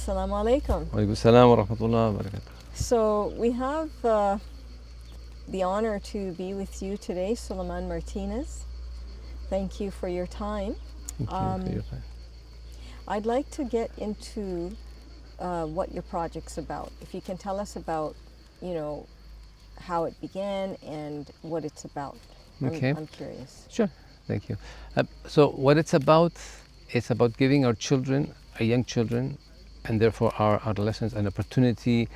Assalamu alaikum. Wa alaikum salam wa rahmatullahi wa barakatuh. So we have the honor to be with you today, Suleiman Martinez. Thank you for your time. Thank you for your time. I'd like to get into what your project's about. If you can tell us about, how it began and what it's about. Okay. I'm curious. Sure, thank you. So what it's about giving our children, our young children, and therefore our adolescents, an opportunity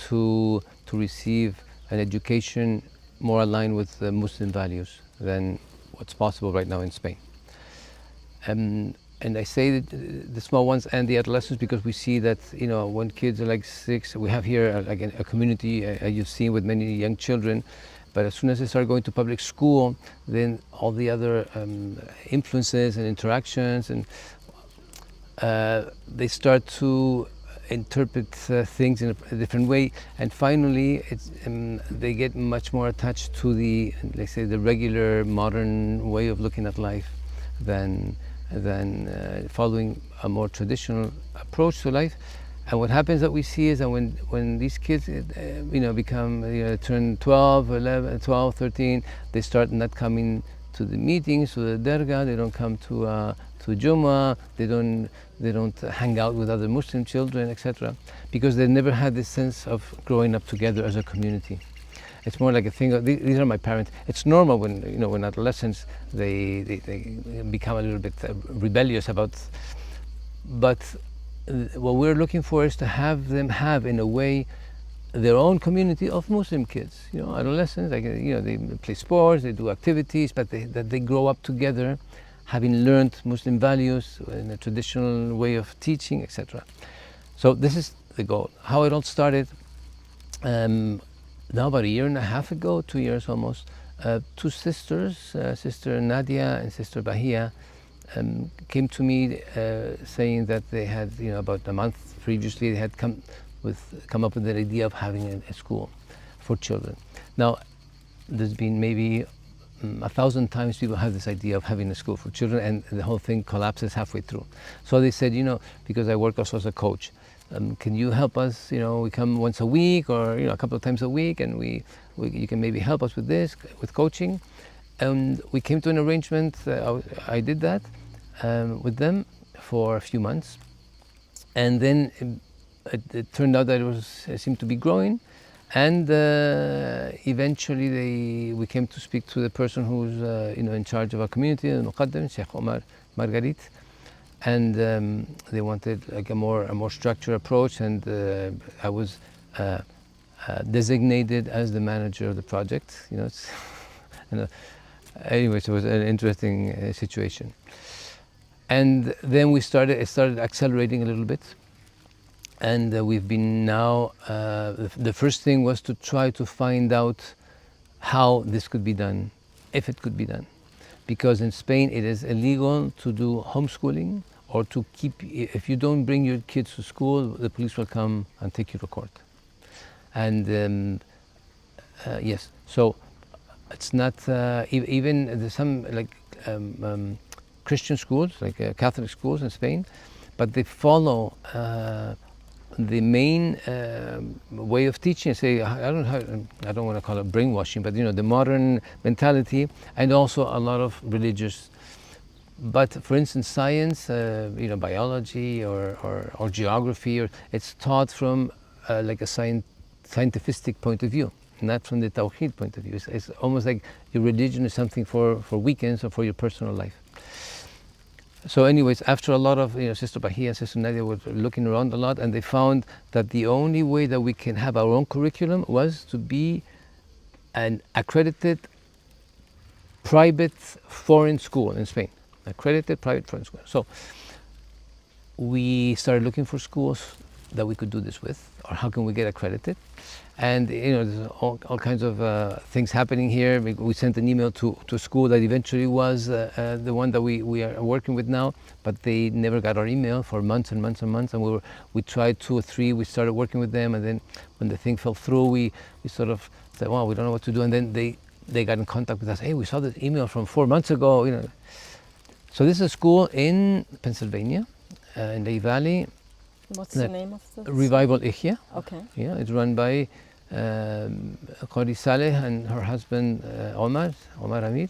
to receive an education more aligned with the Muslim values than what's possible right now in Spain. And I say that the small ones and the adolescents because we see that when kids are like 6, we have here like a community you've seen with many young children, but as soon as they start going to public school, then all the other influences and interactions and they start to interpret things in a different way, and finally they get much more attached to the, let's say, the regular modern way of looking at life than following a more traditional approach to life. And what happens that we see is that when these kids become turn 12, 11, 12, 13, they start not coming to the meetings, to the derga, they don't come to Jummah, they don't hang out with other Muslim children, etc., because they never had this sense of growing up together as a community. It's more like a thing of, these are my parents. It's normal when adolescents they become a little bit rebellious about, but what we're looking for is to have them have in a way their own community of Muslim kids. Adolescents, they play sports, they do activities, but that they grow up together, having learned Muslim values in a traditional way of teaching, etc. So this is the goal. How it all started. Now about a year and a half ago, 2 years almost, two sisters, Sister Nadia and Sister Bahia, came to me saying that they had, about a month previously, they had come up with the idea of having a school for children. Now, there's been maybe 1,000 times people have this idea of having a school for children, and the whole thing collapses halfway through. So they said, because I work also as a coach, can you help us? We come once a week or a couple of times a week, and you can maybe help us with this, with coaching. And we came to an arrangement. I did that with them for a few months, and then it turned out that it seemed to be growing. And eventually we came to speak to the person who's in charge of our community, the Muqaddam, Sheikh Omar Margarit. And they wanted like a more structured approach, and I was designated as the manager of the project. Anyways, it was an interesting situation. And then it started accelerating a little bit, and we've been now. The first thing was to try to find out how this could be done, if it could be done. Because in Spain it is illegal to do homeschooling or to if you don't bring your kids to school, the police will come and take you to court. And yes, so it's not, even there's some like Christian schools, like Catholic schools in Spain, but they follow the main way of teaching. Say, I don't want to call it brainwashing, but the modern mentality, and also a lot of religious. But for instance, science, biology or geography, it's taught from like a scientific point of view, not from the Tawheed point of view. It's almost like your religion is something for weekends or for your personal life. So anyways, after a lot of, Sister Bahia and Sister Nadia were looking around a lot, and they found that the only way that we can have our own curriculum was to be an accredited private foreign school in Spain. Accredited private foreign school. So we started looking for schools that we could do this with, or how can we get accredited? And there's all kinds of things happening here. We sent an email to a school that eventually was the one that we are working with now, but they never got our email for months and months and months. And we tried 2 or 3. We started working with them, and then when the thing fell through, we sort of said, "Wow, we don't know what to do." And then they got in contact with us. "Hey, we saw this email from 4 months ago." So this is a school in Pennsylvania, in Lehigh Valley. What's the name of the Revival Ihya. Okay. Yeah, it's run by Qari Saleh and her husband Omar Amir,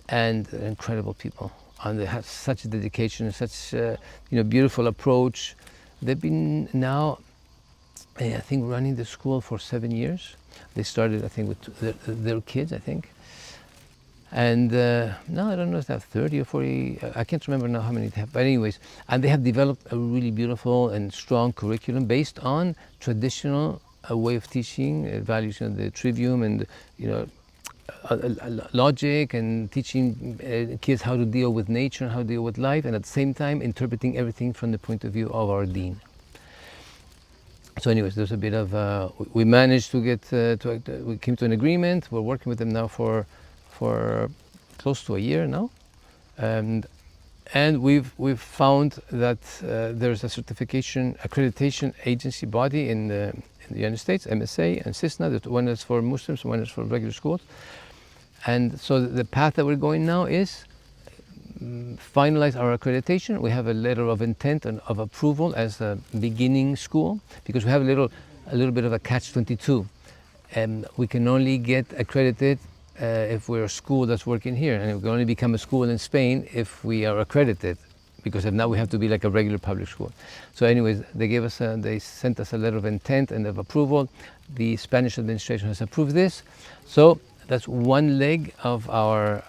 and they're incredible people. And they have such a dedication, such beautiful approach. They've been now, I think, running the school for 7 years. They started, I think, with their kids, I think. And now I don't know if they have 30 or 40, I can't remember now how many they have, but anyways, and they have developed a really beautiful and strong curriculum based on traditional way of teaching, values, the trivium and, logic, and teaching kids how to deal with nature and how to deal with life, and at the same time interpreting everything from the point of view of our deen. So anyways, there's a bit of, we managed to get, we came to an agreement. We're working with them now for close to a year now, and we've found that there's a accreditation agency body in the United States, MSA and CISNA. One is for Muslims, one is for regular schools, and so the path that we're going now is finalize our accreditation. We have a letter of intent and of approval as a beginning school, because we have a little bit of a catch-22, and we can only get accredited if we're a school that's working here, and we can only become a school in Spain if we are accredited, because now we have to be like a regular public school. So anyways, they sent us a letter of intent and of approval. The Spanish administration has approved this. So that's one leg of our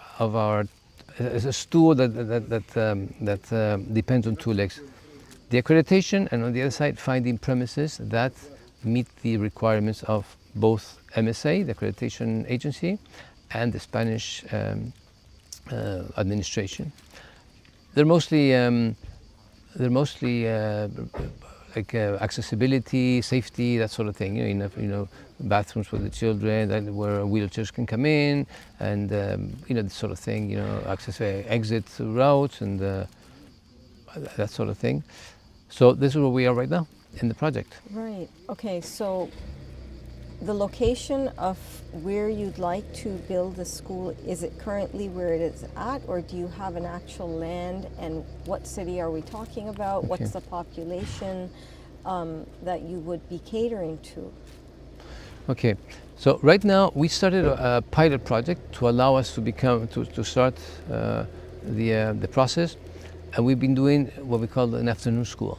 it's a stool that depends on two legs. The accreditation, and on the other side, finding premises that meet the requirements of both MSA, the accreditation agency, and the Spanish administration. They're mostly like accessibility, safety, that sort of thing. Bathrooms for the children, where wheelchairs can come in, and this sort of thing. Exit routes and that sort of thing. So this is where we are right now in the project. Right. Okay. So the location of where you'd like to build the school, is it currently where it is at, or do you have an actual land, and what city are we talking about? Okay. What's the population that you would be catering to? Okay, so right now we started a pilot project to allow us to start the process, and we've been doing what we call an afternoon school.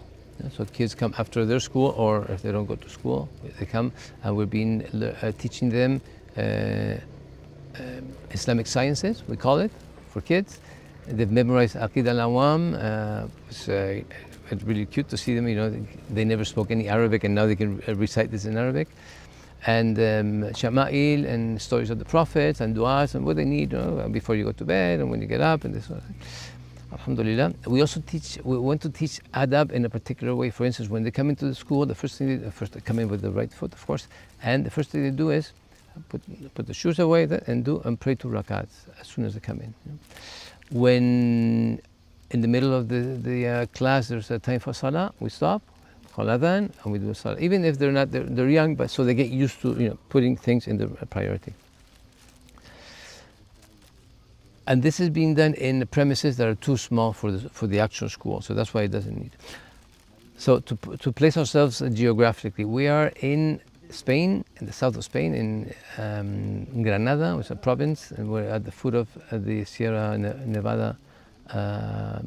So kids come after their school, or if they don't go to school, they come, and we've been teaching them Islamic sciences, we call it, for kids. They've memorized Aqid al-Awam. It's really cute to see them. They never spoke any Arabic, and now they can recite this in Arabic. And Shama'il, and stories of the prophets, and du'as, and what they need before you go to bed and when you get up, and this sort of thing. Alhamdulillah. We also we want to teach adab in a particular way. For instance, when they come into the school, first they come in with the right foot, of course, and the first thing they do is put the shoes away and pray 2 rakats as soon as they come in. When in the middle of the class there's a time for salah, we stop, call adhan, and we do salah. Even if they're young, but so they get used to putting things in the priority. And this is being done in premises that are too small for the actual school, so that's why it doesn't need. So to place ourselves geographically, we are in Spain, in the south of Spain, in Granada, which is a province, and we're at the foot of the Sierra Nevada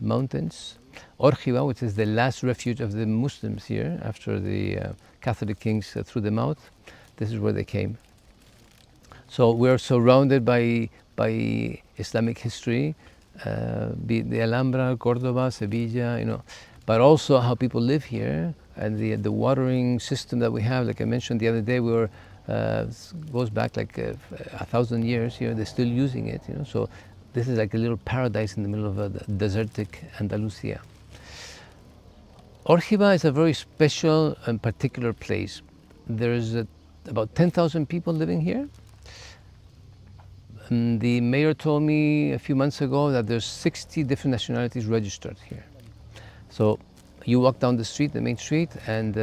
mountains. Orgiva, which is the last refuge of the Muslims here after the Catholic kings threw them out. This is where they came. So we're surrounded by Islamic history, be it the Alhambra, Cordoba, Sevilla, but also how people live here, and the watering system that we have. Like I mentioned the other day, goes back like 1,000 years here. They're still using it, So this is like a little paradise in the middle of a desertic Andalusia. Orgiva is a very special and particular place. There's about 10,000 people living here. And the mayor told me a few months ago that there's 60 different nationalities registered here. So you walk down the street, the main street, and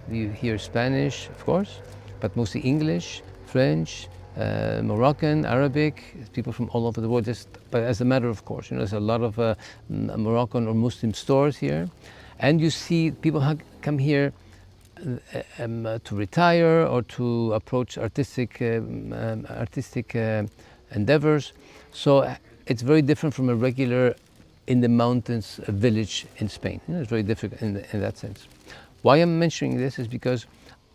you hear Spanish, of course, but mostly English, French, Moroccan, Arabic, people from all over the world. But as a matter of course, there's a lot of Moroccan or Muslim stores here. And you see people come here to retire or to approach artistic endeavors. So it's very different from a regular in the mountains village in Spain. You know, it's very different in that sense. Why I'm mentioning this is because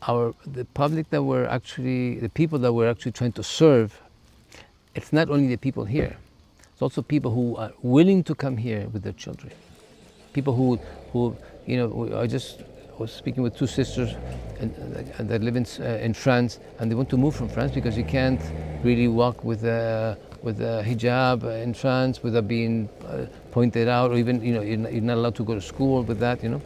the people that we're actually trying to serve, it's not only the people here, it's also people who are willing to come here with their children. People who you know, I just was speaking with two sisters and that live in France, and they want to move from France because you can't really walk with a hijab in France without being pointed out, or even, you know, you're not allowed to go to school with that, you know.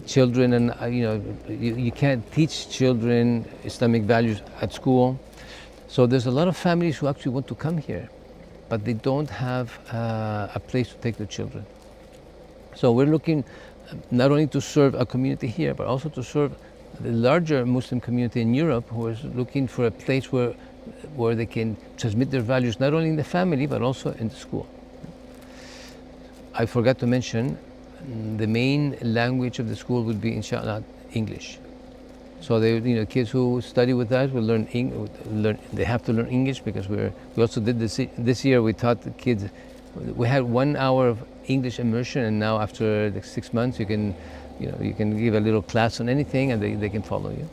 Children, and you know, you can't teach children Islamic values at school. So there's a lot of families who actually want to come here, but they don't have a place to take their children. So we're looking not only to serve a community here, but also to serve the larger Muslim community in Europe, who is looking for a place where they can transmit their values, not only in the family, but also in the school. I forgot to mention, the main language of the school would be, inshallah, English. So kids who study with us will learn. They have to learn English, because we also did this year. We taught the kids. We had 1 hour of English immersion, and now after the 6 months, you can give a little class on anything, and they can follow you.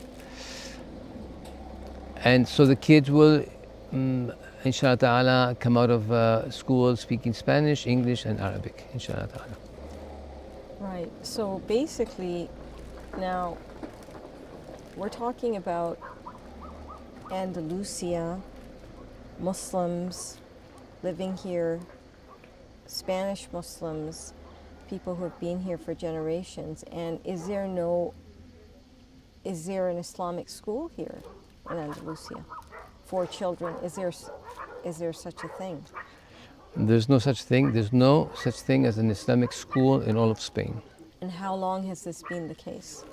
And so the kids will, inshallah ta'ala, come out of school speaking Spanish, English, and Arabic, inshallah ta'ala. Right. So basically, now we're talking about Andalusia, Muslims living here, Spanish Muslims, people who have been here for generations. And is there an Islamic school here in Andalusia for children? Is there such a thing? There's no such thing. There's no such thing as an Islamic school in all of Spain. And how long has this been the case?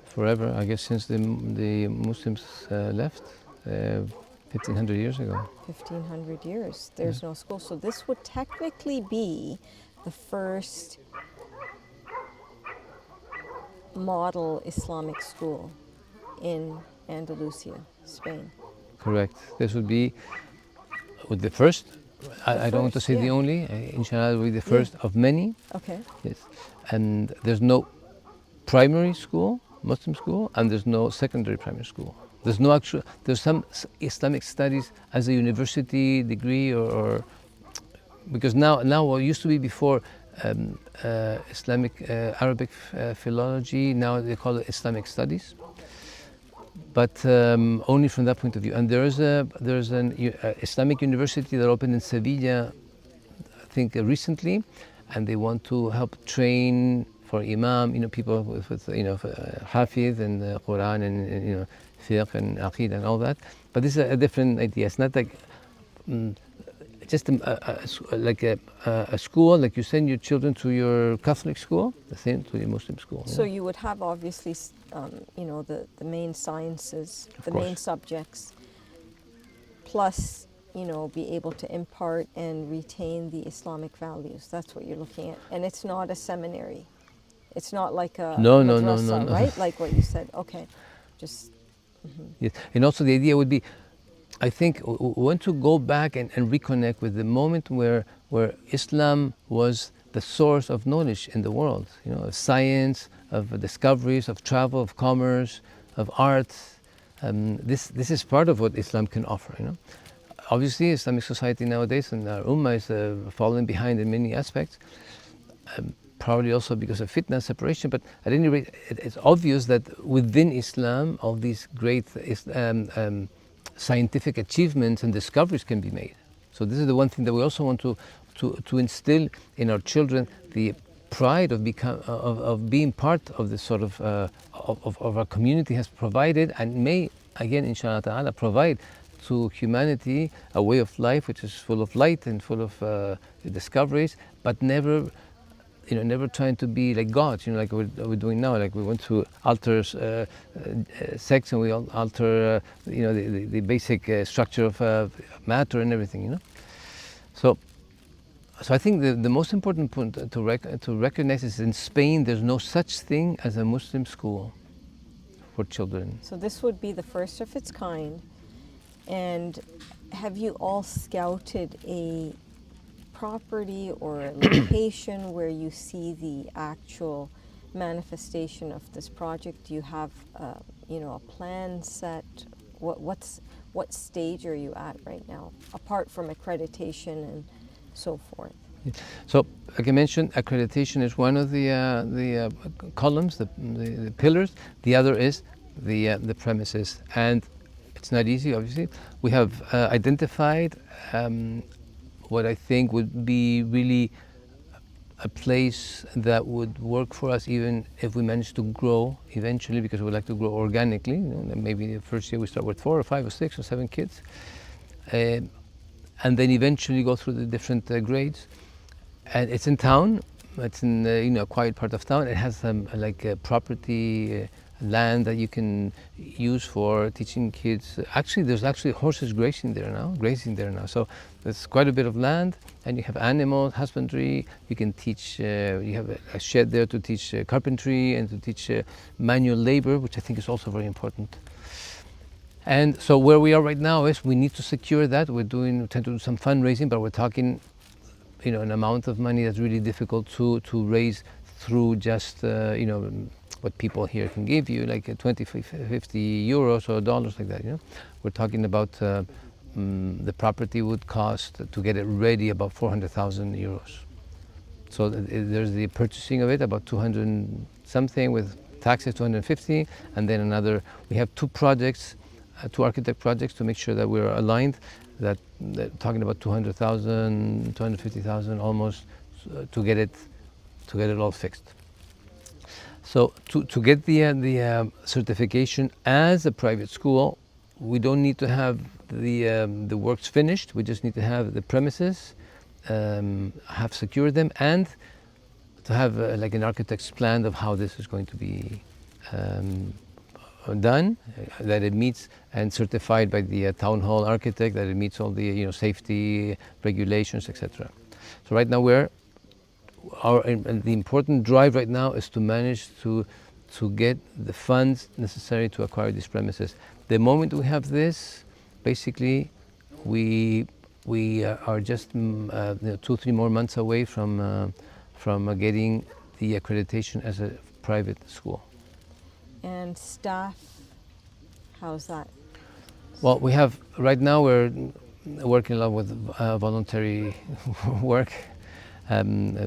Forever, I guess, since the Muslims left, 1,500 years ago. 1,500 years. There's no school. So this would technically be the first model Islamic school in Andalusia, Spain. Correct. This would be the first. I don't want to say the only. Inshallah, it will be the first of many. Okay. Yes. And there's no primary school, Muslim school, and there's no secondary primary school. There's some Islamic studies as a university degree, or because now what used to be before Islamic Arabic philology, now they call it Islamic studies, but only from that point of view. And there's an Islamic university that opened in Sevilla, I think recently, and they want to help train for imam, people with hafiz and Quran and fiqh and aqeedah and all that. But this is a different idea. It's not like just like a school, like you send your children to your Catholic school, the same to your Muslim school. So you would have obviously, the main sciences, the main subjects, plus, be able to impart and retain the Islamic values. That's what you're looking at. And it's not a seminary. It's not like a madrasa, right? Like what you said. Okay. Just. Mm-hmm. Yes. And also the idea would be, I think we want to go back and reconnect with the moment where Islam was the source of knowledge in the world, of science, of discoveries, of travel, of commerce, of art. This is part of what Islam can offer. Obviously, Islamic society nowadays and our ummah is falling behind in many aspects, probably also because of fitna, separation. But at any rate, it's obvious that within Islam, all these great scientific achievements and discoveries can be made. So this is the one thing that we also want to instill in our children, the pride of being part of this sort of our community has provided, and may again, inshallah ta'ala, provide to humanity a way of life which is full of light and full of discoveries, but never trying to be like God, like we're doing now. Like we want to alter sex, and we alter, the basic structure of matter and everything, So So I think the most important point to recognize is in Spain there's no such thing as a Muslim school for children. So this would be the first of its kind. And have you all scouted a property or a location where you see the actual manifestation of this project? Do you have, a plan set? What stage are you at right now, apart from accreditation and so forth? So, like I mentioned, accreditation is one of the columns, the pillars. The other is the premises, and it's not easy. Obviously, we have identified what I think would be really a place that would work for us, even if we manage to grow eventually, because we would like to grow organically. Maybe the first year we start with 4 or 5 or 6 or 7 kids, and then eventually go through the different grades. And it's in town. It's in a quiet part of town. It has like property, land that you can use for teaching kids. Actually, there's actually horses grazing there now. So there's quite a bit of land, and you have animals, husbandry. You can teach. You have a shed there to teach carpentry and to teach manual labor, which I think is also very important. And so where we are right now is we need to secure that. We tend to do some fundraising, but we're talking an amount of money that's really difficult to raise through just what people here can give you, like 20, 50 euros or dollars, like that. We're talking about the property would cost to get it ready about 400,000 euros. So there's the purchasing of it, about 200 something with taxes, 250, and then we have 2 projects, 2 architect projects to make sure that we're aligned. That talking about 200,000, 250,000 almost to get it all fixed. So to get the certification as a private school, we don't need to have the works finished. We just need to have the premises, have secured them, and to have like an architect's plan of how this is going to be done, that it meets and certified by the town hall architect, that it meets all the safety regulations, etc. So right now the important drive right now is to manage to get the funds necessary to acquire these premises. The moment we have this, basically we are just 2-3 more months away from getting the accreditation as a private school. And staff, how's that? Well, right now we're working a lot with voluntary work,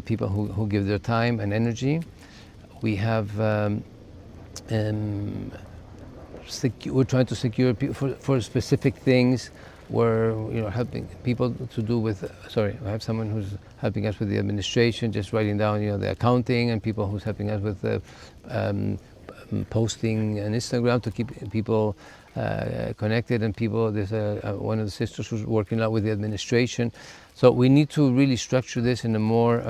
people who give their time and energy. We have, we're trying to secure people for specific things. We're helping people to do with, I have someone who's helping us with the administration, just writing down the accounting, and people who's helping us with the posting on Instagram to keep people connected, and there's one of the sisters who's working a lot with the administration. So we need to really structure this in a more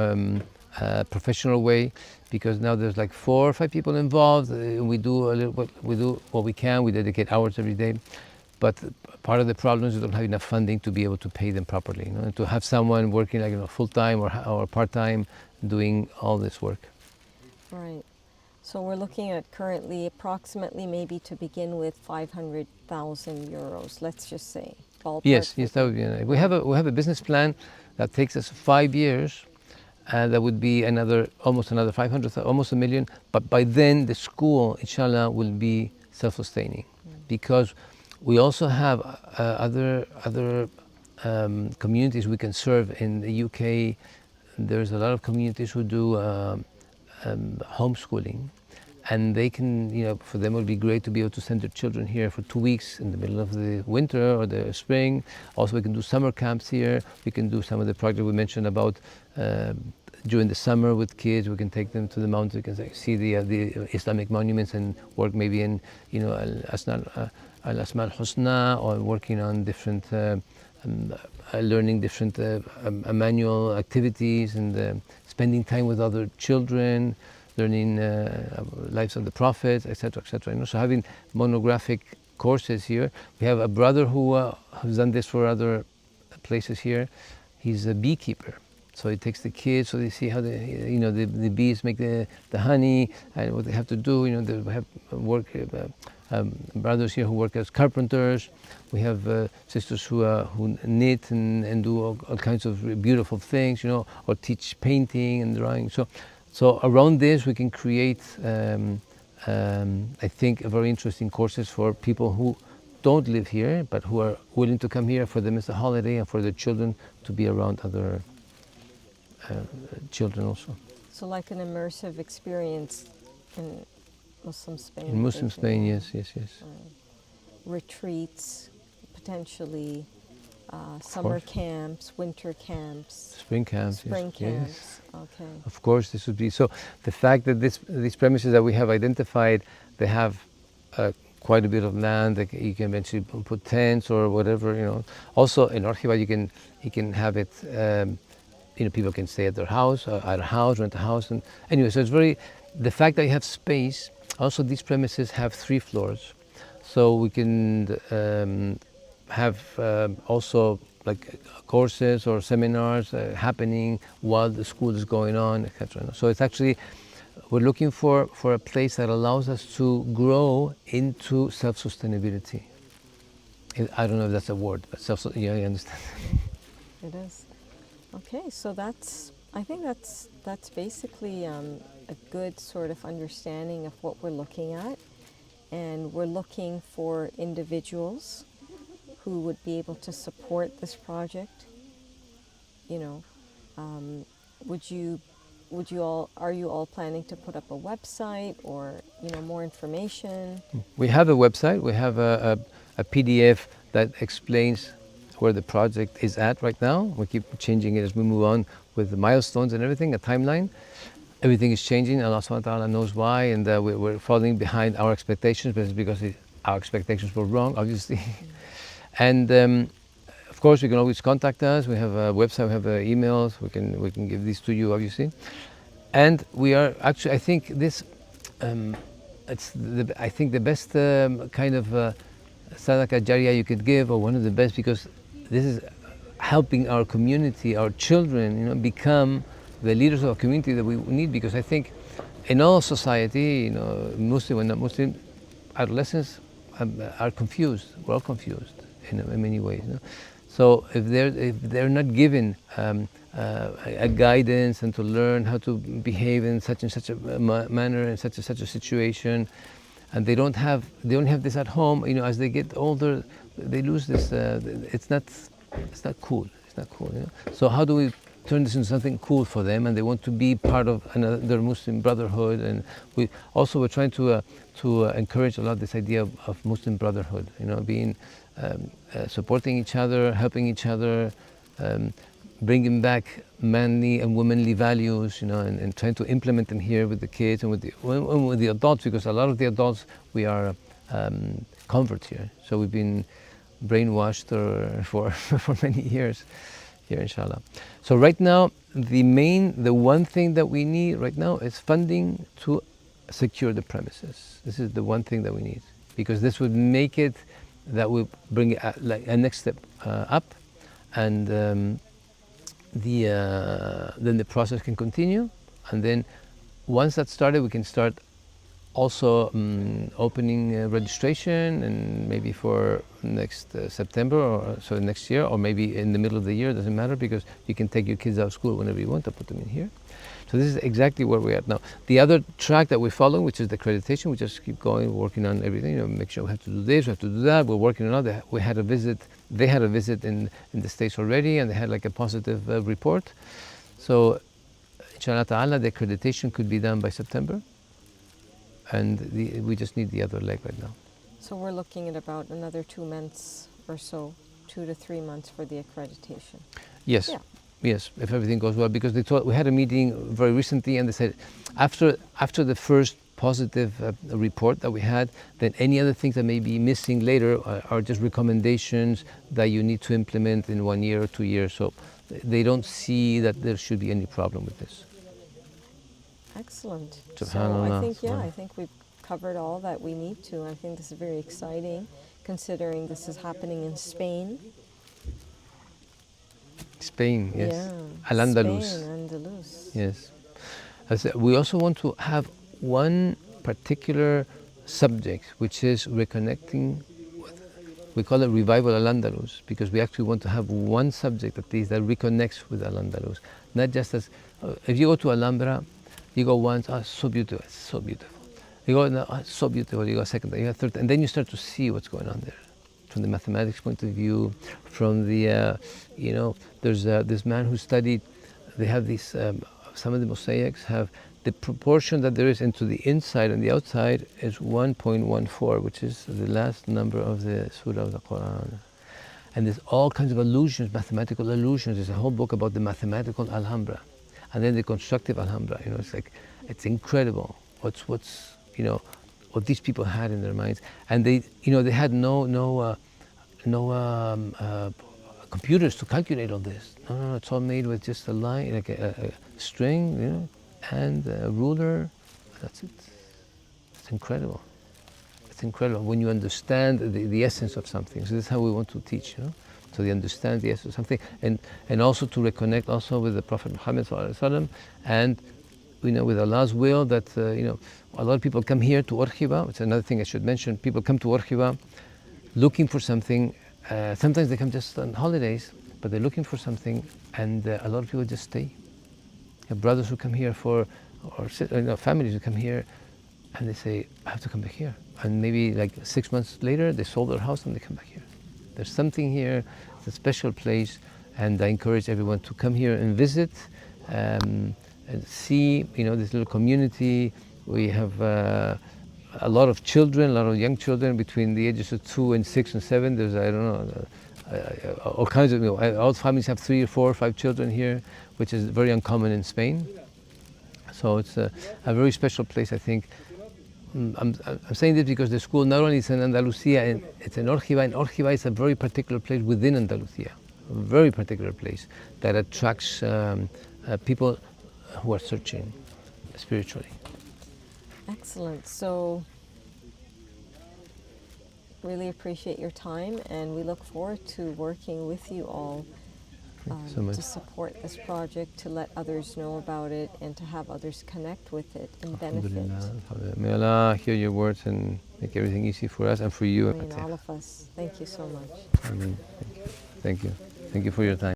professional way, because now there's like 4 or 5 people involved. We do what we can. We dedicate hours every day, but part of the problem is we don't have enough funding to be able to pay them properly. And to have someone working like full time or part time doing all this work. Right. So we're looking at currently approximately, maybe to begin with, 500,000 euros, let's just say. Ballpark. Yes, that would be nice. We have a business plan that takes us 5 years, and that would be almost another 500,000, almost 1 million. But by then, the school, inshallah, will be self-sustaining, because we also have other communities we can serve in the UK. There's a lot of communities who do homeschooling, and they can, for them it would be great to be able to send their children here for 2 weeks in the middle of the winter or the spring. Also, we can do summer camps here. We can do some of the projects we mentioned about during the summer with kids. We can take them to the mountains. We can see the Islamic monuments and work maybe in, Al-Asma al-Husna, or working on different, learning different manual activities, and spending time with other children, learning lives of the prophets, etc., etc. So having monographic courses here. We have a brother who's done this for other places here. He's a beekeeper, So it takes the kids, so they see how the bees make the honey and what they have to do. They have brothers here who work as carpenters. We have sisters who knit and do all kinds of beautiful things, or teach painting and drawing. So around this we can create, I think, very interesting courses for people who don't live here but who are willing to come here. For them it's a holiday, and for their children to be around other children also. So like an immersive experience in Muslim Spain. In Muslim Spain, yes. Retreats, potentially summer camps, winter camps. Spring camps. Spring camps. Yes. Okay. Of course, this would be so. The fact that these premises that we have identified, they have quite a bit of land. That you can eventually put tents or whatever. Also in Orgiva, you can have it. People can stay at their house, rent a house, and anyway. So it's the fact that you have space. Also, these premises have 3 floors, so we can have also like courses or seminars happening while the school is going on, etc. So it's actually, we're looking for a place that allows us to grow into self-sustainability. I don't know if that's a word, but yeah, I understand. It is. Okay, so I think that's basically a good sort of understanding of what we're looking at, and we're looking for individuals who would be able to support this project. Are you all planning to put up a website or more information? We have a website. We have a PDF that explains where the project is at right now. We keep changing it as we move on with the milestones and everything, a timeline. Everything is changing. Allah subhanahu wa ta'ala knows why, and we're falling behind our expectations, but it's because our expectations were wrong, obviously. And of course, you can always contact us. We have a website, we have emails. We can give these to you, obviously. And we are actually, I think this, I think the best kind of sadaqah jariyah you could give, or one of the best, because this is helping our community, our children, become the leaders of our community that we need. Because I think in all society, Muslim and not Muslim, adolescents are confused. We're all confused in many ways. So if they're not given a guidance and to learn how to behave in such and such a manner, in such a situation, and they don't have this at home, as they get older, they lose this. It's not cool. It's not cool. So how do we turn this into something cool for them, and they want to be part of another Muslim brotherhood? And we're trying to encourage a lot this idea of Muslim brotherhood. Being supporting each other, helping each other, bringing back manly and womanly values, and trying to implement them here with the kids and with the adults, because a lot of the adults, we are converts here. So we've been brainwashed for many years here, inshallah. So right now, the one thing that we need right now is funding to secure the premises. This is the one thing that we need, because this would make it, that will bring it like a next step up, and then the process can continue. And then once that's started, we can start also opening registration, and maybe for next September, or so next year, or maybe in the middle of the year, doesn't matter, because you can take your kids out of school whenever you want to put them in here. So this is exactly where we're at now. The other track that we're following, which is the accreditation, we just keep going, working on everything, make sure we have to do this, we have to do that, we're working on it. They had a visit in the States already, and they had like a positive report. So inshallah ta'ala, the accreditation could be done by September, and we just need the other leg right now. So we're looking at about another 2 months or so, 2 to 3 months for the accreditation. Yes. Yeah. Yes, if everything goes well, because we had a meeting very recently, and they said after the first positive report that we had, then any other things that may be missing later are just recommendations that you need to implement in 1 year or 2 years. So they don't see that there should be any problem with this. Excellent. SubhanAllah. So I think we've covered all that we need to. I think this is very exciting, considering this is happening in Spain. Spain, yes. Yeah. Al-Andalus. Spain, Andalus. Yes. We also want to have one particular subject, which is reconnecting with, we call it Revival Al-Andalus, because we actually want to have one subject at least that reconnects with Al-Andalus. Not just as, if you go to Alhambra, you go once, oh, so beautiful, it's so beautiful. You go, no, oh, it's so beautiful, you go a second, you go a third, and then you start to see what's going on there. From the mathematics point of view, from the, you know, there's this man who studied, they have these, some of the mosaics have the proportion that there is into the inside and the outside is 1.14, which is the last number of the surah of the Quran. And there's all kinds of allusions, mathematical allusions. There's a whole book about the mathematical Alhambra, and then the constructive Alhambra. You know, it's like, it's incredible. What's you know, what these people had in their minds, and they, you know, they had no computers to calculate all this. No, it's all made with just a line, like a string, you know, and a ruler. That's it. It's incredible. It's incredible when you understand the essence of something. So this is how we want to teach, you know. So they understand the essence of something, and also to reconnect also with the Prophet Muhammad ﷺ, and you know, with Allah's will that you know, a lot of people come here to Orgiva. It's another thing I should mention. People come to Orgiva looking for something. Sometimes they come just on holidays, but they're looking for something, and a lot of people just stay. You have brothers who come here for, or you know, families who come here, and they say, I have to come back here. And maybe like 6 months later, they sold their house and they come back here. There's something here, it's a special place, and I encourage everyone to come here and visit, and see, you know, this little community. We have a lot of children, a lot of young children between the ages of 2 and 6 and 7. There's, I don't know, all kinds of, you know, all families have 3 or 4 or 5 children here, which is very uncommon in Spain. So it's a very special place, I think. I'm saying this because the school not only is in Andalusia, and it's in Orgiva, and Orgiva is a very particular place within Andalusia, a very particular place that attracts people who are searching spiritually. Excellent. So, really appreciate your time, and we look forward to working with you all So much. to support this project, to let others know about it, and to have others connect with it and benefit. Alhamdulillah, alhamdulillah. May Allah hear your words and make everything easy for us and for you. I mean, all of us. Thank you so much. Amen. Thank you. Thank you. Thank you for your time.